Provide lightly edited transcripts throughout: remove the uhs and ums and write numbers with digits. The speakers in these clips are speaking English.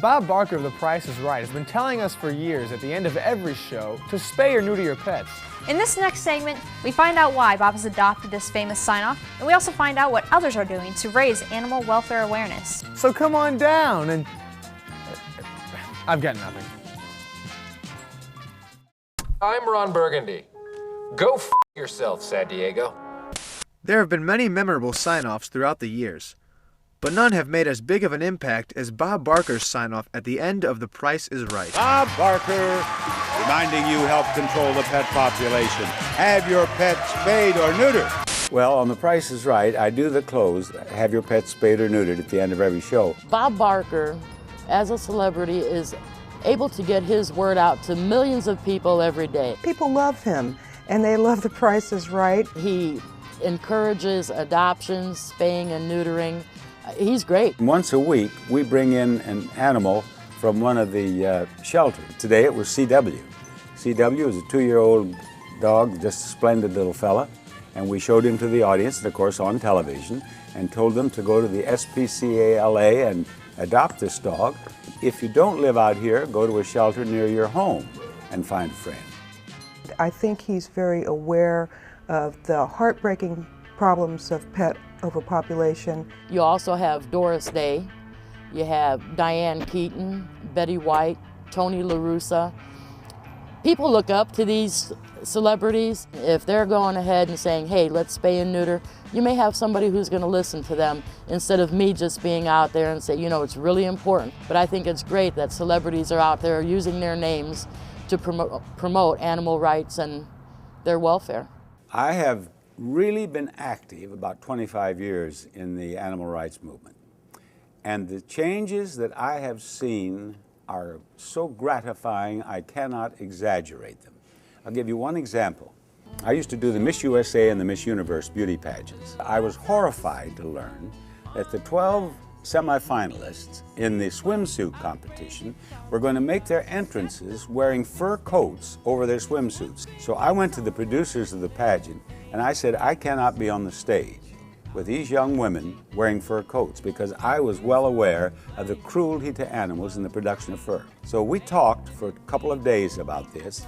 Bob Barker of The Price is Right has been telling us for years at the end of every show to spay or neuter your pets. In this next segment, we find out why Bob has adopted this famous sign-off, and we also find out what others are doing to raise animal welfare awareness. So come on down and... I've got nothing. I'm Ron Burgundy. Go f*** yourself, San Diego. There have been many memorable sign-offs throughout the years, but none have made as big of an impact as Bob Barker's sign-off at the end of The Price is Right. Bob Barker, reminding you help control the pet population. Have your pet spayed or neutered. Well, on The Price is Right, I do the close, have your pet spayed or neutered at the end of every show. Bob Barker, as a celebrity, is able to get his word out to millions of people every day. People love him, and they love The Price is Right. He encourages adoptions, spaying and neutering. He's great. Once a week, we bring in an animal from one of the shelters. Today it was CW. CW is a 2-year-old dog, just a splendid little fella, and we showed him to the audience, and of course on television, and told them to go to the SPCA and adopt this dog. If you don't live out here, go to a shelter near your home and find a friend. I think he's very aware of the heartbreaking problems of pet overpopulation. You also have Doris Day, you have Diane Keaton, Betty White, Tony La Russa. People look up to these celebrities. If they're going ahead and saying, hey, let's spay and neuter, you may have somebody who's going to listen to them instead of me just being out there and say, you know, it's really important. But I think it's great that celebrities are out there using their names to promote animal rights and their welfare. I have really been active about 25 years in the animal rights movement. And the changes that I have seen are so gratifying, I cannot exaggerate them. I'll give you one example. I used to do the Miss USA and the Miss Universe beauty pageants. I was horrified to learn that the 12 semifinalists in the swimsuit competition were going to make their entrances wearing fur coats over their swimsuits. So I went to the producers of the pageant and I said, I cannot be on the stage with these young women wearing fur coats because I was well aware of the cruelty to animals in the production of fur. So we talked for a couple of days about this.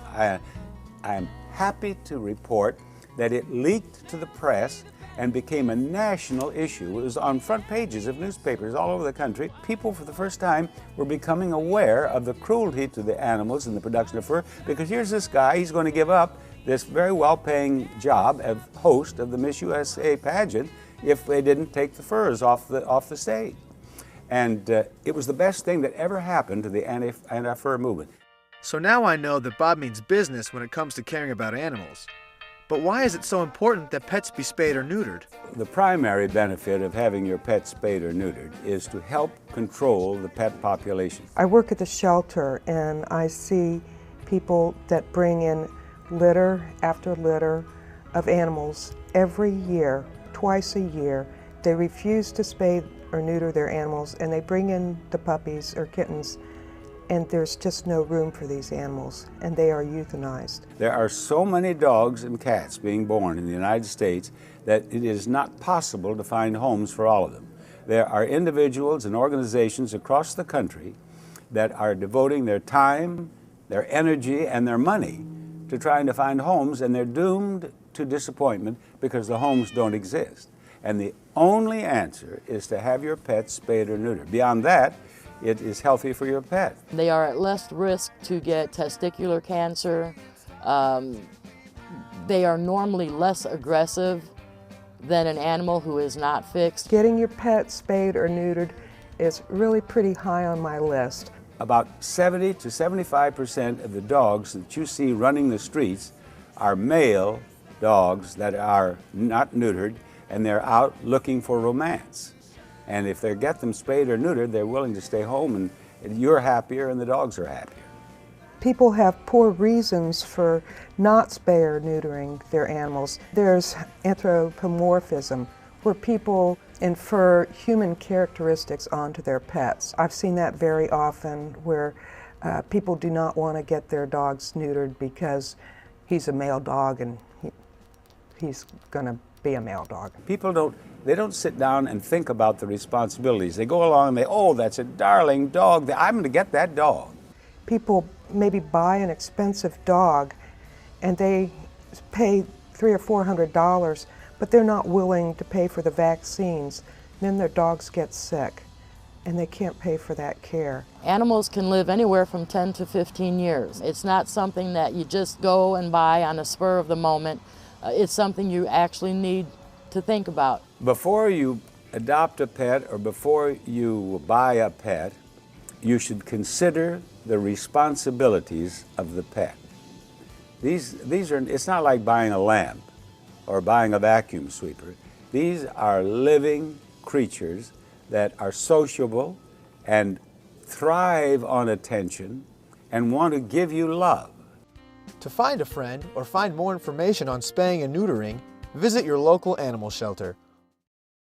I'm happy to report that it leaked to the press and became a national issue. It was on front pages of newspapers all over the country. People, for the first time, were becoming aware of the cruelty to the animals in the production of fur, because here's this guy, he's going to give up this very well-paying job as host of the Miss USA pageant if they didn't take the furs off the stage. And it was the best thing that ever happened to the anti-fur movement. So now I know that Bob means business when it comes to caring about animals. But why is it so important that pets be spayed or neutered? The primary benefit of having your pet spayed or neutered is to help control the pet population. I work at the shelter and I see people that bring in litter after litter of animals every year, twice a year. They refuse to spay or neuter their animals and they bring in the puppies or kittens, and there's just no room for these animals, and they are euthanized. There are so many dogs and cats being born in the United States that it is not possible to find homes for all of them. There are individuals and organizations across the country that are devoting their time, their energy, and their money to trying to find homes, and they're doomed to disappointment because the homes don't exist. And the only answer is to have your pet spayed or neutered. Beyond that, it is healthy for your pet. They are at less risk to get testicular cancer. They are normally less aggressive than an animal who is not fixed. Getting your pet spayed or neutered is really pretty high on my list. About 70 to 75% of the dogs that you see running the streets are male dogs that are not neutered, and they're out looking for romance. And if they get them spayed or neutered, they're willing to stay home, and you're happier and the dogs are happier. People have poor reasons for not spay or neutering their animals. There's anthropomorphism, where people infer human characteristics onto their pets. I've seen that very often, where people do not want to get their dogs neutered because he's a male dog and he's going to be a male dog. People don't sit down and think about the responsibilities. They go along and oh, that's a darling dog. I'm going to get that dog. People maybe buy an expensive dog and they pay $300 or $400, but they're not willing to pay for the vaccines. Then their dogs get sick and they can't pay for that care. Animals can live anywhere from 10 to 15 years. It's not something that you just go and buy on a spur of the moment. It's something you actually need to think about. Before you adopt a pet or before you buy a pet, you should consider the responsibilities of the pet. It's not like buying a lamp or buying a vacuum sweeper. These are living creatures that are sociable and thrive on attention and want to give you love. To find a friend or find more information on spaying and neutering, visit your local animal shelter.